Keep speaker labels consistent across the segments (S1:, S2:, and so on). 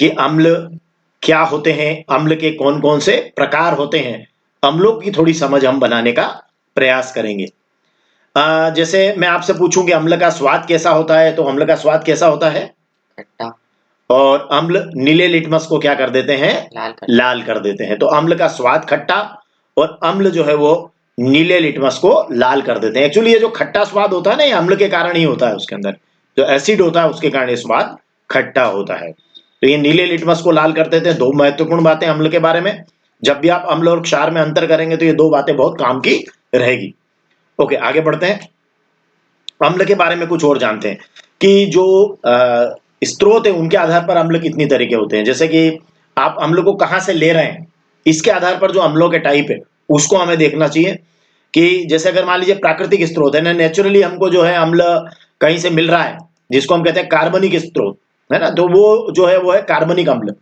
S1: कि अम्ल क्या होते हैं, अम्ल के कौन कौन से प्रकार होते हैं, अम्लों की थोड़ी समझ हम बनाने का प्रयास करेंगे। जैसे मैं आपसे पूछूं कि अम्ल का स्वाद कैसा होता है, तो अम्ल का स्वाद कैसा होता है?
S2: खट्टा।
S1: और अम्ल नीले लिटमस को क्या कर देते हैं? लाल कर देते हैं। तो अम्ल का स्वाद खट्टा और अम्ल जो है वो नीले लिटमस को लाल कर देते हैं। एक्चुअली ये जो खट्टा स्वाद होता है ना, ये अम्ल के कारण ही होता है। उसके अंदर जो एसिड होता है उसके कारण ये स्वाद खट्टा होता है। तो ये नीले लिटमस को लाल कर देते हैं। दो महत्वपूर्ण बातें अम्ल के बारे में, जब भी आप अम्ल और क्षार में अंतर करेंगे तो ये दो बातें बहुत काम की रहेगी। ओके, आगे बढ़ते हैं। अम्ल के बारे में कुछ और जानते हैं कि जो स्रोत है उनके आधार पर अम्ल कितनी तरह के होते हैं। जैसे कि आप अम्ल को कहां से ले रहे हैं, इसके आधार पर जो अम्लों के टाइप है उसको हमें देखना चाहिए। कि जैसे अगर मान लीजिए प्राकृतिक स्रोत है ना, नेचुरली हमको जो है अम्ल कहीं से मिल रहा है, जिसको हम कहते हैं कार्बनिक स्रोत, है ना, तो वो जो है वो है कार्बनिक अम्ल।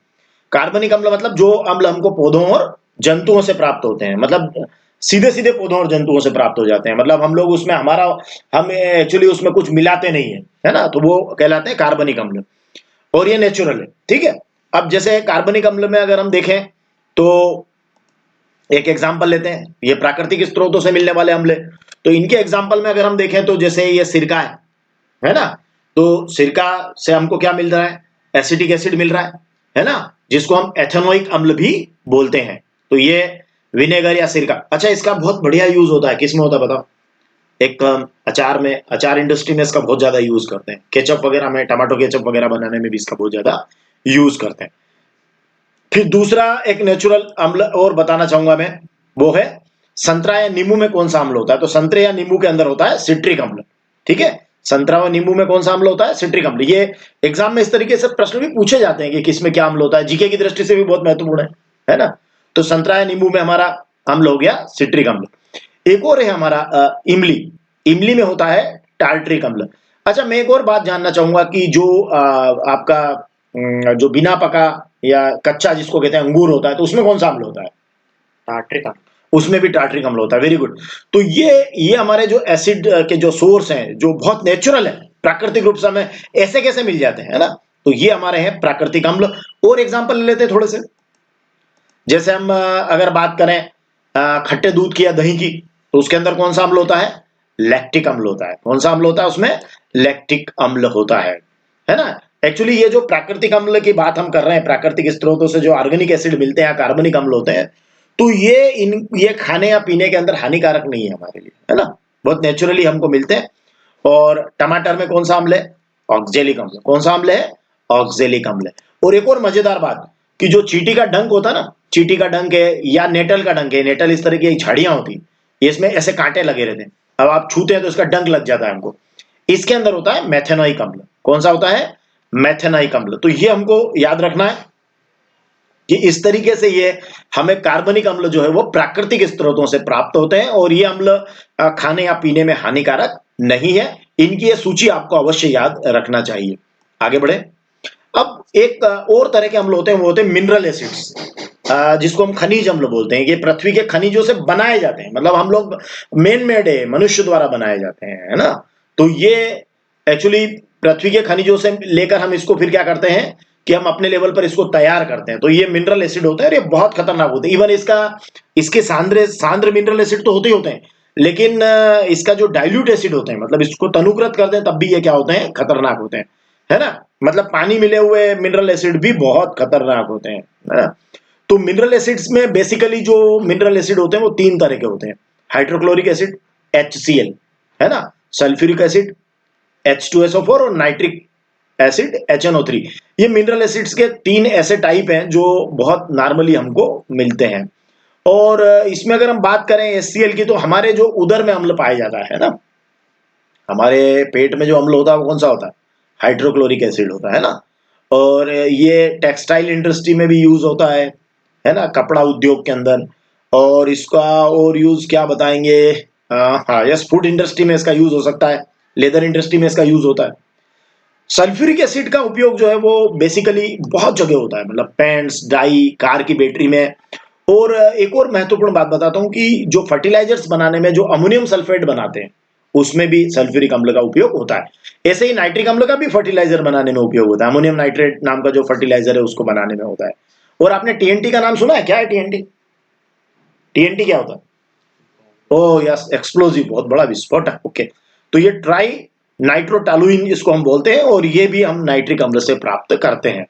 S1: कार्बनिक अम्ल मतलब जो अम्ल हमको पौधों और जंतुओं से प्राप्त होते हैं, मतलब सीधे सीधे पौधों और जंतुओं से प्राप्त हो जाते हैं। मतलब हम लोग उसमें हम एक्चुअली उसमें कुछ मिलाते नहीं है ना, तो वो कहलाते हैं कार्बनिक अम्ल। और ये नेचुरल है, ठीक है। अब जैसे कार्बनिक अम्ल में अगर हम देखें तो एक एग्जाम्पल लेते हैं, ये प्राकृतिक स्रोतों से मिलने वाले अम्ल है। तो इनके एग्जाम्पल में अगर हम देखें तो जैसे ये सिरका है ना, तो सिरका से हमको क्या मिल रहा है? एसिटिक एसिड मिल रहा है ना, जिसको हम एथेनोइक अम्ल भी बोलते हैं। तो ये विनेगर या सिरका, अच्छा इसका बहुत बढ़िया यूज होता है, किसमें होता है बताओ? एक अचार में, अचार इंडस्ट्री में इसका बहुत ज्यादा यूज करते हैं। केचप वगैरह में, टमाटो केचप वगैरह बनाने में भी इसका बहुत ज्यादा यूज करते हैं। फिर दूसरा एक नेचुरल अम्ल और बताना चाहूंगा मैं, वो है संतरा या नींबू में कौन सा अम्ल होता है? तो संतरे या नींबू के अंदर होता है सिट्रिक अम्ल, ठीक है। संतरा और नींबू में कौन सा अम्ल होता है? सिट्रिक अम्ल। ये एग्जाम में इस तरीके से प्रश्न भी पूछे जाते हैं कि किसमें क्या अम्ल होता है, जीके की दृष्टि से भी बहुत महत्वपूर्ण है ना। तो संतरा या नींबू में हमारा अम्ल हो गया सिट्रिक अम्ल। एक और है हमारा इमली। इमली में होता है टार्ट्रिक अम्ल। अच्छा, मैं एक और बात जानना चाहूंगा कि जो आपका जो बिना पका या कच्चा जिसको कहते हैं अंगूर होता है, तो उसमें कौन सा अम्ल होता है?
S2: टार्ट्रिक अम्ल।
S1: उसमें भी टार्ट्रिक अम्ल होता है। Very good. तो ये हमारे जो एसिड के जो सोर्स हैं, जो बहुत नेचुरल है, प्राकृतिक रूप से हमें ऐसे कैसे मिल जाते हैं, है ना, तो ये हमारे हैं प्राकृतिक अम्ल। और एग्जाम्पल ले लेते हैं थोड़े से। जैसे हम अगर बात करें खट्टे दूध की या दही की, तो उसके अंदर कौन सा अम्ल होता है? लैक्टिक अम्ल होता है। कौन सा अम्ल होता है उसमें? लैक्टिक अम्ल होता है ना। एक्चुअली ये जो प्राकृतिक अम्ल की बात हम कर रहे हैं, प्राकृतिक स्रोतों से जो ऑर्गेनिक एसिड मिलते हैं, कार्बनिक अम्ल होते हैं, तो ये खाने या पीने के अंदर हानिकारक नहीं है हमारे लिए, है ना, बहुत नेचुरली हमको मिलते हैं। और टमाटर में कौन सा अम्ल है? ऑक्जेलिक अम्ल। कौन सा अम्ल है? ऑक्जेलिक अम्ल है। और एक और मजेदार बात, कि जो चींटी का डंक होता है ना, चींटी का डंक है या नेटल का डंक है, नेटल इस तरह की झाड़ियां होती, इसमें ऐसे कांटे लगे रहते हैं, अब आप छूते हैं तो इसका डंक लग जाता है हमको। इसके अंदर होता है मेथेनोइक अम्ल। कौन सा होता है? मेथेनोइक अम्ल। तो ये हमको याद रखना है कि इस तरीके से ये हमें कार्बनिक अम्ल जो है वो प्राकृतिक स्रोतों से प्राप्त होते हैं, और ये अम्ल खाने या पीने में हानिकारक नहीं है। इनकी ये सूची आपको अवश्य याद रखना चाहिए। आगे बढ़े। अब एक और तरह के अम्ल होते हैं, वो होते हैं मिनरल एसिड्स, जिसको हम खनिज अम्ल बोलते हैं। ये पृथ्वी के खनिजों से बनाए जाते हैं, मतलब हम लोग मेन मेड है, मनुष्य द्वारा बनाए जाते हैं, है ना। तो ये एक्चुअली पृथ्वी के खनिजों से लेकर हम इसको फिर क्या करते हैं कि हम अपने लेवल पर इसको तैयार करते हैं। तो ये मिनरल एसिड होता है और ये बहुत खतरनाक होते हैं। इवन इसके सांद्र सांद्र मिनरल एसिड तो होते ही होते हैं, लेकिन इसका जो डाइल्यूट एसिड होते हैं, मतलब इसको तनुकृत कर दें तब भी ये क्या होते हैं? खतरनाक होते हैं, है ना। मतलब पानी मिले हुए मिनरल एसिड भी बहुत खतरनाक होते हैं, है ना। तो मिनरल एसिड्स में बेसिकली जो मिनरल एसिड होते हैं वो तीन तरह के होते हैं। हाइड्रोक्लोरिक एसिड HCl, है ना, सल्फ्यूरिक एसिड H2SO4 और नाइट्रिक एसिड HNO3। ये मिनरल एसिड्स के तीन ऐसे टाइप हैं जो बहुत नॉर्मली हमको मिलते हैं। और इसमें अगर हम बात करें HCl की, तो हमारे जो उदर में अम्ल पाया जाता है ना, हमारे पेट में जो अम्ल होता है वो कौन सा होता है? हाइड्रोक्लोरिक एसिड होता है ना। और ये टेक्सटाइल इंडस्ट्री में भी यूज होता है ना, कपड़ा उद्योग के अंदर। और इसका और यूज क्या बताएंगे? हाँ, यस, फूड इंडस्ट्री में इसका यूज हो सकता है, लेदर इंडस्ट्री में इसका यूज होता है। सल्फ्यूरिक एसिड का उपयोग जो है वो बेसिकली बहुत जगह होता है, मतलब पेंट्स, डाई, कार की बैटरी में। और एक और महत्वपूर्ण बात बताता हूं कि जो फर्टिलाइजर्स बनाने में जो अमोनियम सल्फेट बनाते हैं, उसमें भी सल्फ्यूरिक अम्ल का उपयोग होता है। ऐसे ही नाइट्रिक अम्ल का भी फर्टिलाइजर बनाने में उपयोग होता है, अमोनियम नाइट्रेट नाम का जो फर्टिलाइजर है उसको बनाने में होता है। और आपने टीएनटी का नाम सुना है? क्या है टीएनटी? टीएनटी क्या होता है? ओ यस, एक्सप्लोजिव, बहुत बड़ा विस्फोटक। ओके, तो ये ट्राई नाइट्रोटोलुइन इसको हम बोलते हैं, और ये भी हम नाइट्रिक अम्ल से प्राप्त करते हैं।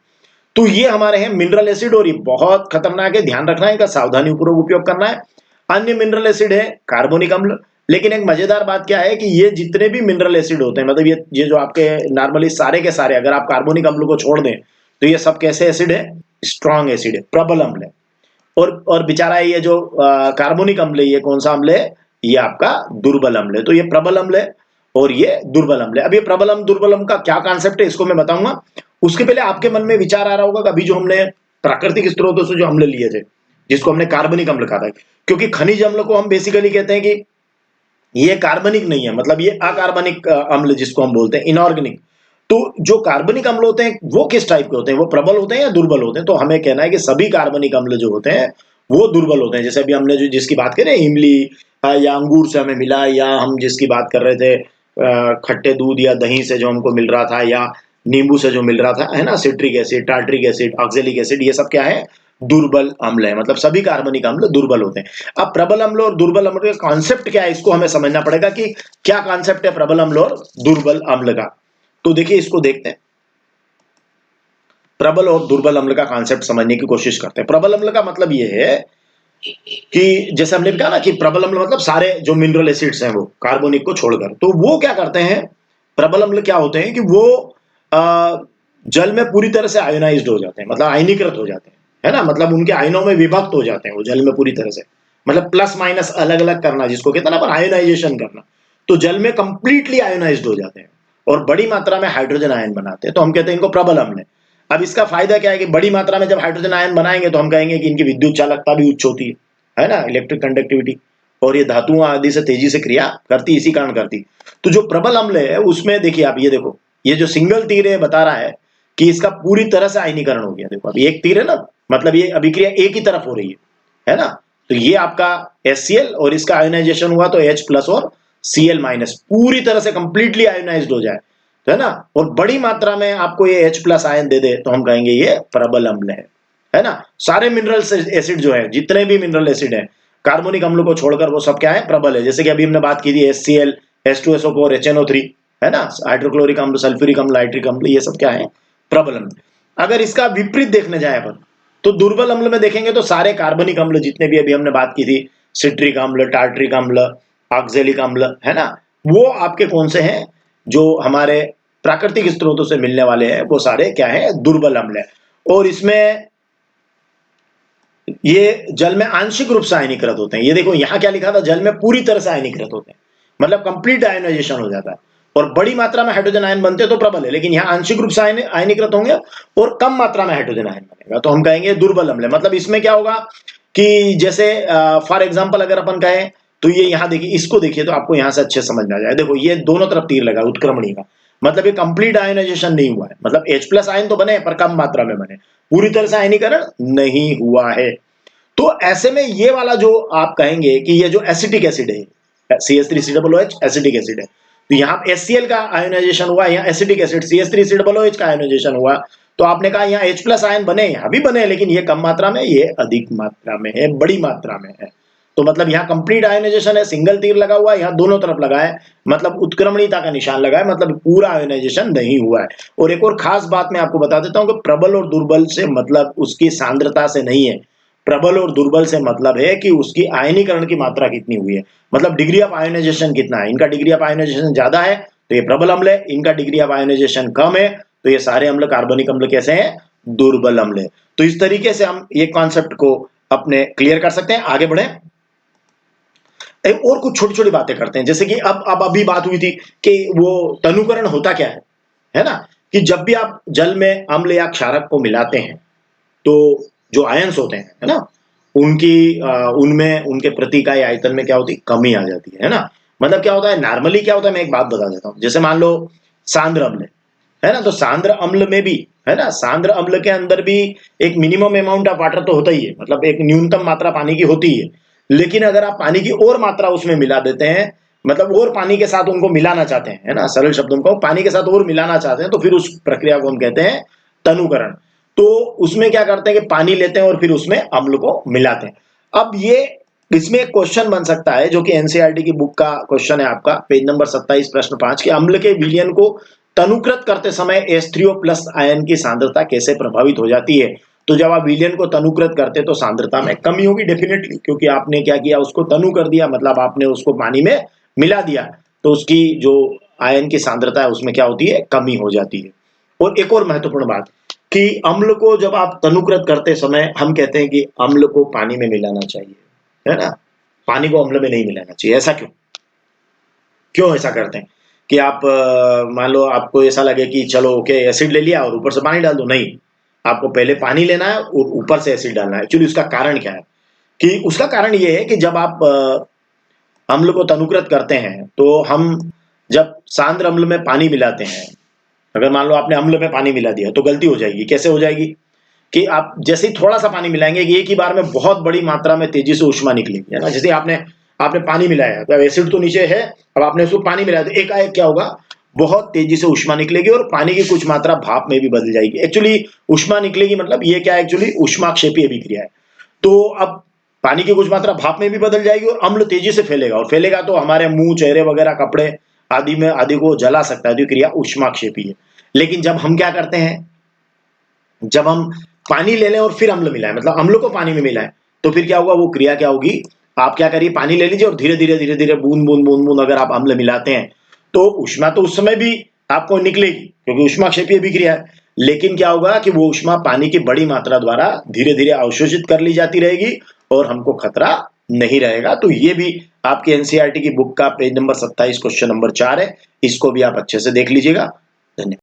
S1: तो ये हमारे हैं मिनरल एसिड, और ये बहुत खतरनाक है, ध्यान रखना है, इनका सावधानी पूर्वक उपयोग करना है। अन्य मिनरल एसिड है कार्बोनिक अम्ल। लेकिन एक मजेदार बात क्या है कि ये जितने भी मिनरल एसिड होते हैं, मतलब ये जो आपके नॉर्मली सारे के सारे, अगर आप कार्बोनिक अम्ल को छोड़ दें तो ये सब कैसे एसिड है? स्ट्रॉन्ग एसिड है, प्रबल अम्ल है। और बेचारा ये जो कार्बोनिक अम्ल है, ये कौन सा अम्ल है? ये आपका दुर्बल अम्ल है। तो ये प्रबल अम्ल है और ये दुर्बल अम्ल है। अब ये प्रबल अम्ल दुर्बल अम्ल का क्या कॉन्सेप्ट है इसको मैं बताऊंगा। उसके पहले आपके मन में विचार आ रहा होगा कि अभी जो हमने प्राकृतिक स्रोतों से जो अम्ल लिए थे, जिसको हमने कार्बनिक अम्ल कहा था, क्योंकि खनिज अम्ल को हम बेसिकली कहते हैं कि ये कार्बनिक नहीं है, मतलब ये अकार्बनिक अम्ल जिसको हम बोलते हैं, इनऑर्गेनिक। तो जो कार्बनिक अम्ल होते हैं वो किस टाइप के होते हैं? वो प्रबल होते हैं या दुर्बल होते हैं? तो हमें कहना है कि सभी कार्बनिक अम्ल जो होते हैं वो दुर्बल होते हैं। जैसे अभी हमने जो जिसकी बात करें इमली, या अंगूर से हमें मिला, या हम जिसकी बात कर रहे थे खट्टे दूध या दही से जो हमको मिल रहा था, या नींबू से जो मिल रहा था, है ना, citric acid, tartaric acid, oxalic acid, ये सब क्या है? दुर्बल अम्ल है। मतलब सभी कार्बनिक अम्ल दुर्बल होते हैं। अब प्रबल अम्ल और दुर्बल अम्ल का कॉन्सेप्ट क्या है, इसको हमें समझना पड़ेगा कि क्या कॉन्सेप्ट है प्रबल अम्ल और दुर्बल अम्ल का। तो देखिए, इसको देखते हैं, प्रबल और दुर्बल अम्ल का कॉन्सेप्ट समझने की कोशिश करते हैं। प्रबल अम्ल का मतलब ये है कि जैसे हमने कहा ना कि प्रबल अम्ल मतलब सारे जो मिनरल एसिड्स हैं वो कार्बोनिक को छोड़कर, तो वो क्या करते हैं? प्रबल अम्ल क्या होते हैं कि वो आ, जल में पूरी तरह से आयोनाइज्ड हो जाते हैं, मतलब आयनीकृत हो जाते हैं, है ना, मतलब उनके आयनों में विभक्त हो जाते हैं वो जल में पूरी तरह से, मतलब प्लस माइनस अलग अलग करना जिसको कहते हैं ना अपन, आयोनाइजेशन करना। तो जल में कंप्लीटली आयोनाइज्ड हो जाते हैं और बड़ी मात्रा में हाइड्रोजन आयन बनाते हैं, तो हम कहते हैं इनको प्रबल अम्ल है। अब इसका फायदा क्या है कि बड़ी मात्रा में जब हाइड्रोजन आयन बनाएंगे तो हम कहेंगे कि इनकी विद्युत चालकता भी उच्च होती है ना, इलेक्ट्रिक कंडक्टिविटी, और ये धातुओं आदि से तेजी से क्रिया करती, इसी कारण करती। तो जो प्रबल अम्ल है उसमें देखिए आप, ये देखो, ये जो सिंगल तीर है बता रहा है कि इसका पूरी तरह से आयनीकरण हो गया। देखो अभी एक तीर है ना, मतलब ये अभिक्रिया एक ही तरफ हो रही है ना। तो ये आपका HCl और इसका आयोनाइजेशन हुआ तो H प्लस और Cl माइनस, पूरी तरह से कंप्लीटली आयोनाइज्ड हो जाए, तो है ना, और बड़ी मात्रा में आपको ये H प्लस आयन दे दे तो हम कहेंगे ये प्रबल अम्ल है ना। सारे मिनरल एसिड जो है, जितने भी मिनरल एसिड है कार्बोनिक अम्ल को छोड़कर, वो सब क्या है? प्रबल है। जैसे कि अभी हमने बात की थी HCl, H2SO4, HNO3, है ना, हाइड्रोक्लोरिक अम्ल, सल्फ्यूरिक अम्ल, नाइट्रिक अम्ल, ये सब क्या है? प्रबल अम्ल। अगर इसका विपरीत देखने जाए अपन, तो दुर्बल अम्ल में देखेंगे तो सारे कार्बनिक अम्ल जितने भी अभी हमने बात की थी, सिट्रिक अम्ल, टार्ट्रिक अम्ल, ऑक्जेलिक अम्ल, है ना, वो आपके कौन से हैं? जो हमारे प्राकृतिक स्रोतों से मिलने वाले हैं वो सारे क्या है? दुर्बल अम्ल है। और इसमें ये जल में आंशिक रूप से आयनीकृत होते हैं। ये देखो यहां क्या लिखा था, जल में पूरी तरह से आयनीकृत होते हैं, मतलब कंप्लीट आयोनाइजेशन हो जाता है, और बड़ी मात्रा में हाइड्रोजन आयन बनते तो प्रबल है, लेकिन यहां आंशिक रूप से आयनीकृत होंगे और कम मात्रा में हाइड्रोजन आयन बनेगा, तो हम कहेंगे दुर्बल अम्ल है। मतलब इसमें क्या होगा कि जैसे फॉर एग्जाम्पल अगर अपन कहें तो ये यहाँ देखिए, इसको देखिए तो आपको यहां से अच्छे समझ में आ जाए। देखो ये दोनों तरफ तीर लगा उत्क्रमणी का, मतलब ये कंप्लीट आयोनाइजेशन नहीं हुआ है, मतलब H प्लस आयन तो बने पर कम मात्रा में बने, पूरी तरह से आयनीकरण नहीं हुआ है। तो ऐसे में ये वाला जो आप कहेंगे कि ये जो एसिटिक एसिड है, CH3COOH एसिटिक एसिड है, तो यहाँ HCl का आयोनाइजेशन हुआ, यहाँ एसिटिक एसिड CH3COOH का आयोनाइजेशन हुआ, तो आपने कहा यहाँ H प्लस आयन बने, यहाँ भी बने, लेकिन ये कम मात्रा में, ये अधिक मात्रा में है, बड़ी मात्रा में है। तो मतलब यहाँ कंप्लीट आयोनाइजेशन है, सिंगल तीर लगा हुआ है, यहाँ दोनों तरफ लगा है, मतलब उत्क्रमणीयता का निशान लगा है, मतलब पूरा आयोनाइजेशन नहीं हुआ है। और एक और खास बात मैं आपको बता देता हूँ कि प्रबल और दुर्बल से मतलब उसकी सांद्रता से नहीं है, प्रबल और दुर्बल से मतलब है कि उसकी आयनीकरण की मात्रा कितनी हुई है, मतलब डिग्री ऑफ आयोनाइजेशन कितना है। इनका डिग्री ऑफ आयोनाइजेशन ज्यादा है तो ये प्रबल अम्ल है, इनका डिग्री ऑफ आयोनाइजेशन कम है तो ये सारे अम्ल कार्बनिक अम्ल कैसे हैं? दुर्बल अम्ल है। तो इस तरीके से हम ये कॉन्सेप्ट को अपने क्लियर कर सकते हैं। आगे बढ़े, और कुछ छोटी छोटी बातें करते हैं, जैसे कि अब अभी बात हुई थी कि वो तनुकरण होता क्या है ना, कि जब भी आप जल में अम्ल या क्षारक को मिलाते हैं तो जो आयंस होते हैं, है ना, उनकी उनमें उनके प्रति इकाई आयतन में क्या होती है? कमी आ जाती है ना। मतलब क्या होता है नॉर्मली, क्या होता है, मैं एक बात बता देता हूं। जैसे मान लो सांद्र अम्ल है ना, तो सांद्र अम्ल में भी, है ना, सांद्र अम्ल के अंदर भी एक मिनिमम अमाउंट ऑफ वाटर तो होता ही है, मतलब एक न्यूनतम मात्रा पानी की होती है। लेकिन अगर आप पानी की और मात्रा उसमें मिला देते हैं मतलब और पानी के साथ उनको मिलाना चाहते हैं, है ना, सरल शब्दों को पानी के साथ और मिलाना चाहते हैं, तो फिर उस प्रक्रिया को हम कहते हैं तनुकरण। तो उसमें क्या करते हैं कि पानी लेते हैं और फिर उसमें अम्ल को मिलाते हैं। अब ये इसमें एक क्वेश्चन बन सकता है जो कि एनसीईआरटी की बुक का क्वेश्चन है आपका, पेज नंबर 27 प्रश्न 5, कि अम्ल के विलयन को तनुकृत करते समय H3O प्लस आयन की सांद्रता कैसे प्रभावित हो जाती है। तो जब आप विलयन को तनुकृत करते तो सांद्रता में कमी होगी डेफिनेटली, क्योंकि आपने क्या किया, उसको तनु कर दिया, मतलब आपने उसको पानी में मिला दिया, तो उसकी जो आयन की सांद्रता है उसमें क्या होती है, कमी हो जाती है। और एक और महत्वपूर्ण बात कि अम्ल को जब आप तनुकृत करते समय हम कहते हैं कि अम्ल को पानी में मिलाना चाहिए, है ना, पानी को अम्ल में नहीं मिलाना चाहिए। ऐसा क्यों, क्यों ऐसा करते हैं कि आप मान लो आपको ऐसा लगे कि चलो ओके एसिड ले लिया और ऊपर से पानी डाल दो, नहीं, आपको पहले पानी लेना है और ऊपर से एसिड डालना है। एक्चुअली उसका कारण क्या है, कि उसका कारण ये है कि जब आप अम्ल को तनुकृत करते हैं तो हम जब सांद्र अम्ल में पानी मिलाते हैं, अगर मान लो आपने अम्ल में पानी मिला दिया तो गलती हो जाएगी। कैसे हो जाएगी कि आप जैसे ही थोड़ा सा पानी मिलाएंगे कि एक ही बार में बहुत बड़ी मात्रा में तेजी से ऊष्मा निकलेगी, है ना। जैसे आपने आपने पानी मिलाया, तो एसिड तो नीचे है, अब आपने उसको पानी मिलाया तो एकाएक क्या होगा, बहुत तेजी से ऊष्मा निकलेगी और पानी की कुछ मात्रा भाप में भी बदल जाएगी। एक्चुअली ऊष्मा निकलेगी मतलब ये क्या है, एक्चुअली ऊष्माक्षेपीय अभिक्रिया है। तो अब पानी की कुछ मात्रा भाप में भी बदल जाएगी और अम्ल तेजी से फैलेगा, और फैलेगा तो हमारे मुंह, चेहरे वगैरह, कपड़े आदि में आदि को जला सकता है, तो क्रिया ऊष्माक्षेपीय है। लेकिन जब हम क्या करते हैं, जब हम पानी ले लें और फिर अम्ल मिलाएं, मतलब अम्ल को पानी में मिलाएं, तो फिर क्या होगा, वो क्रिया क्या होगी, आप क्या करिए, पानी ले लीजिए और धीरे धीरे धीरे धीरे बूंद बूंद बूंद बूंद अगर आप अम्ल मिलाते हैं तो ऊष्मा तो उस समय भी आपको निकलेगी, क्योंकि ऊष्माक्षेपीय अभिक्रिया है। लेकिन क्या होगा कि वो ऊष्मा पानी की बड़ी मात्रा द्वारा धीरे धीरे अवशोषित कर ली जाती रहेगी और हमको खतरा नहीं रहेगा। तो ये भी आपकी एनसीईआरटी की बुक का पेज नंबर 27 क्वेश्चन नंबर 4 है, इसको भी आप अच्छे से देख लीजिएगा। धन्यवाद।